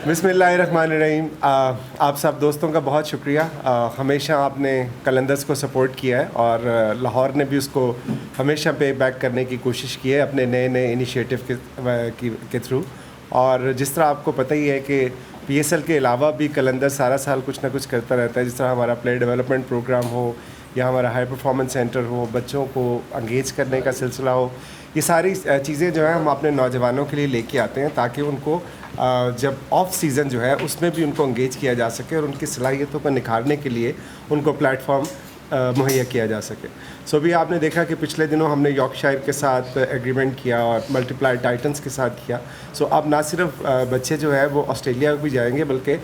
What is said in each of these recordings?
بسم اللہ الرحمن الرحیم. آپ سب دوستوں کا بہت شکریہ. ہمیشہ آپ نے قلندرز کو سپورٹ کیا ہے اور لاہور نے بھی اس کو ہمیشہ پے بیک کرنے کی کوشش کی ہے اپنے نئے نئے انیشیٹو کے تھرو. اور جس طرح آپ کو پتہ ہی ہے کہ پی ایس ایل کے علاوہ بھی قلندر سارا سال کچھ نہ کچھ کرتا رہتا ہے, جس طرح ہمارا پلیئر ڈیولپمنٹ پروگرام ہو یا ہمارا ہائی پرفارمنس سینٹر ہو, بچوں کو انگیج کرنے کا سلسلہ ہو. یہ ساری چیزیں جو ہیں ہم اپنے نوجوانوں کے لیے لے کے آتے ہیں تاکہ ان کو جب آف سیزن جو ہے اس میں بھی ان کو انگیج کیا جا سکے اور ان کی صلاحیتوں کو نکھارنے کے لیے ان کو پلیٹ فارم مہیا کیا جا سکے. سو بھی آپ نے دیکھا کہ پچھلے دنوں ہم نے یارکشائر کے ساتھ ایگریمنٹ کیا اور ملٹی پلائی ٹائٹنز کے ساتھ کیا. سو اب نہ صرف بچے جو ہے وہ آسٹریلیا بھی جائیں گے بلکہ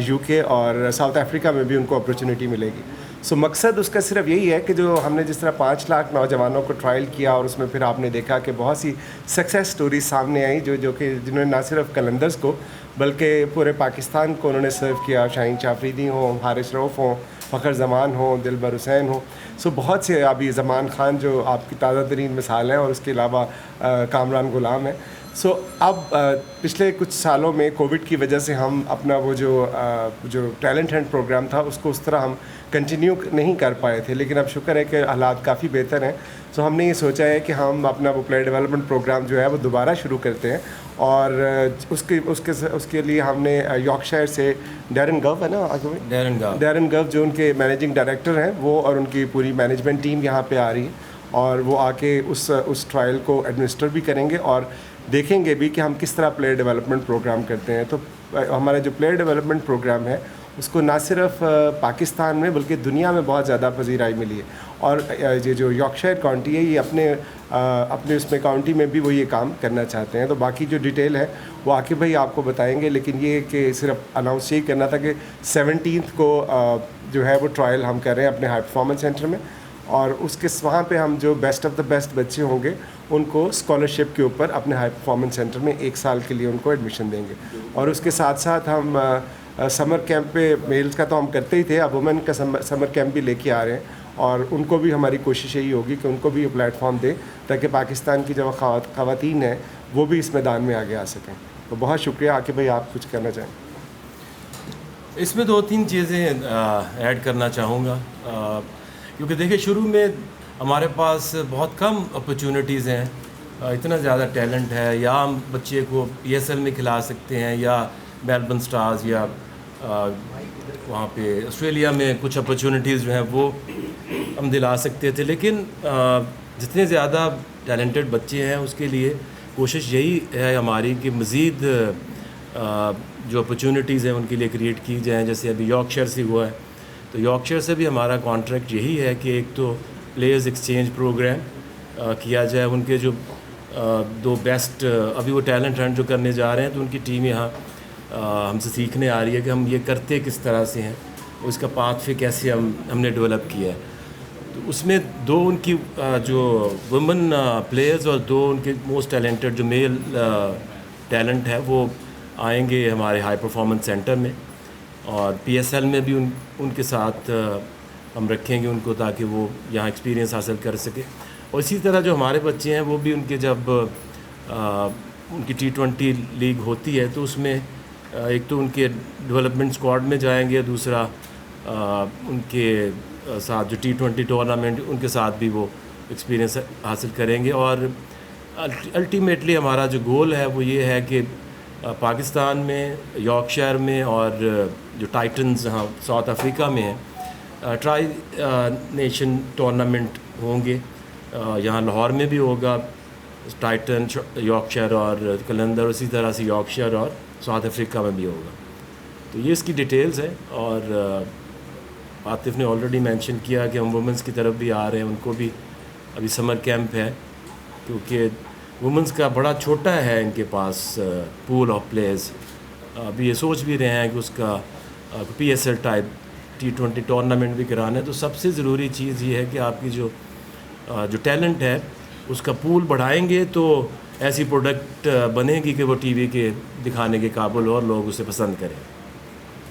یو کے اور ساؤتھ افریقہ میں بھی ان کو اپرچونیٹی ملے گی. سو مقصد اس کا صرف یہی ہے کہ جو ہم نے جس طرح 5 لاکھ نوجوانوں کو ٹرائل کیا اور اس میں پھر آپ نے دیکھا کہ بہت سی سکسیس سٹوریز سامنے آئیں جو کہ جنہوں نے نہ صرف قلندرز کو بلکہ پورے پاکستان کو انہوں نے سرو کیا. شاہین چافریدی ہوں, حارث رؤف ہوں, فخر زمان ہوں, دلبر حسین ہوں. سو بہت سے ابھی زمان خان جو آپ کی تازہ ترین مثال ہیں, اور اس کے علاوہ کامران غلام ہیں. سو اب پچھلے کچھ سالوں میں کووڈ کی وجہ سے ہم اپنا وہ جو ٹیلنٹ ہنٹ پروگرام تھا اس کو اس طرح ہم کنٹینیو نہیں کر پائے تھے, لیکن اب شکر ہے کہ حالات کافی بہتر ہیں. سو ہم نے یہ سوچا ہے کہ ہم اپنا وہ پلیئر ڈیولپمنٹ پروگرام جو ہے وہ دوبارہ شروع کرتے ہیں. اور اس کے لیے ہم نے یارکشائر سے ڈیرن گو ہے نا, ڈیرن گو جو ان کے مینیجنگ ڈائریکٹر ہیں, وہ اور ان کی پوری مینجمنٹ ٹیم یہاں پہ آ رہی ہے اور وہ آ کے اس ٹرائل کو ایڈمنسٹر بھی کریں گے اور دیکھیں گے بھی کہ ہم کس طرح پلیئر ڈیولپمنٹ پروگرام کرتے ہیں. تو ہمارا جو پلیئر ڈیولپمنٹ پروگرام ہے اس کو نہ صرف پاکستان میں بلکہ دنیا میں بہت زیادہ پذیرائی ملی ہے. اور یہ جو یارکشائر کاؤنٹی ہے یہ اپنے اس میں کاؤنٹی میں بھی وہ یہ کام کرنا چاہتے ہیں. تو باقی جو ڈیٹیل ہے وہ عاقب بھائی آپ کو بتائیں گے, لیکن یہ کہ صرف اناؤنس یہی کرنا تھا کہ 17 کو جو ہے وہ ٹرائل ہم کر رہے ہیں اپنے ہائی پرفارمنس سینٹر میں, اور وہاں پہ ہم جو بیسٹ آف دا بیسٹ بچے ہوں گے ان کو اسکالرشپ کے اوپر اپنے ہائی پرفارمنس سینٹر میں 1 سال کے لیے ان کو ایڈمیشن دیں گے. اور اس کے ساتھ ساتھ ہم سمر کیمپ پہ میلز کا تو ہم کرتے ہی تھے, اب وومن کا سمر کیمپ بھی لے کے آ رہے ہیں, اور ان کو بھی ہماری کوشش یہی ہوگی کہ ان کو بھی یہ پلیٹ فارم دیں تاکہ پاکستان کی جو خواتین ہیں وہ بھی اس میدان میں آگے آ سکیں. تو بہت شکریہ. عاقب بھائی آپ کچھ کہنا چاہیں؟ اس میں 2-3 چیزیں ایڈ کرنا چاہوں گا, کیونکہ دیکھیں شروع میں ہمارے پاس بہت کم اپرچونیٹیز ہیں, اتنا زیادہ ٹیلنٹ ہے, یا ہم بچے کو پی ایس ایل میں کھلا سکتے ہیں یا میلبرن اسٹارز یا وہاں پہ آسٹریلیا میں کچھ اپرچونیٹیز جو ہیں وہ ہم دلا سکتے تھے. لیکن جتنے زیادہ ٹیلنٹڈ بچے ہیں اس کے لیے کوشش یہی ہے ہماری کہ مزید جو اپرچونیٹیز ہیں ان کے لیے کریٹ کی جائیں. جیسے ابھی یارکشائر سے ہوا ہے, تو یارکشائر سے بھی ہمارا کانٹریکٹ یہی ہے کہ ایک تو پلیئرز ایکسچینج پروگرام کیا جائے. ان کے جو 2 بیسٹ ابھی وہ ٹیلنٹ ہنٹ جو کرنے جا رہے ہیں تو ان کی ٹیم یہاں ہم سے سیکھنے آ رہی ہے کہ ہم یہ کرتے کس طرح سے ہیں, اس کا پاتھ وے کیسے ہم نے ڈیولپ کیا ہے. تو اس میں 2 ان کی جو وومن پلیئرز اور 2 ان کے موسٹ ٹیلنٹڈ جو میل ٹیلنٹ ہے وہ آئیں گے ہمارے ہائی پرفارمنس سینٹر میں, اور پی ایس ایل میں بھی ان کے ساتھ ہم رکھیں گے ان کو تاکہ وہ یہاں ایکسپیرینس حاصل کر سکے. اور اسی طرح جو ہمارے بچے ہیں وہ بھی ان کے جب ان کی T20 لیگ ہوتی ہے تو اس میں ایک تو ان کے ڈیولپمنٹ اسکواڈ میں جائیں گے, دوسرا ان کے ساتھ جو T20 ٹورنامنٹ ان کے ساتھ بھی وہ ایکسپیرینس حاصل کریں گے. اور الٹیمیٹلی ہمارا جو گول ہے وہ یہ ہے کہ پاکستان میں, یارکشائر میں اور جو ٹائٹنز ہاں ساؤتھ افریقہ میں ہیں ٹرائی نیشن ٹورنامنٹ ہوں گے. یہاں لاہور میں بھی ہوگا ٹائٹن, یارکشائر اور قلندر, اسی طرح سے یارکشائر اور ساؤتھ افریقہ میں بھی ہوگا. تو یہ اس کی ڈیٹیلز ہیں. اور عاطف نے آلریڈی مینشن کیا کہ ہم وومنس کی طرف بھی آ رہے ہیں, ان کو بھی ابھی سمر کیمپ ہے کیونکہ وومنس کا بڑا چھوٹا ہے ان کے پاس پول آف پلیئرز. ابھی یہ سوچ بھی رہے ہیں کہ اس کا P S L type T20 tournament بھی کرانا ہے. تو سب سے ضروری چیز یہ ہے کہ آپ کی جو ٹیلنٹ ہے اس کا پول بڑھائیں گے تو ایسی پروڈکٹ بنے گی کہ وہ ٹی وی کے دکھانے کے قابل اور لوگ اسے پسند کریں.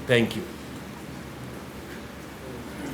Thank you.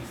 20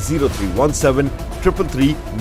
0317 333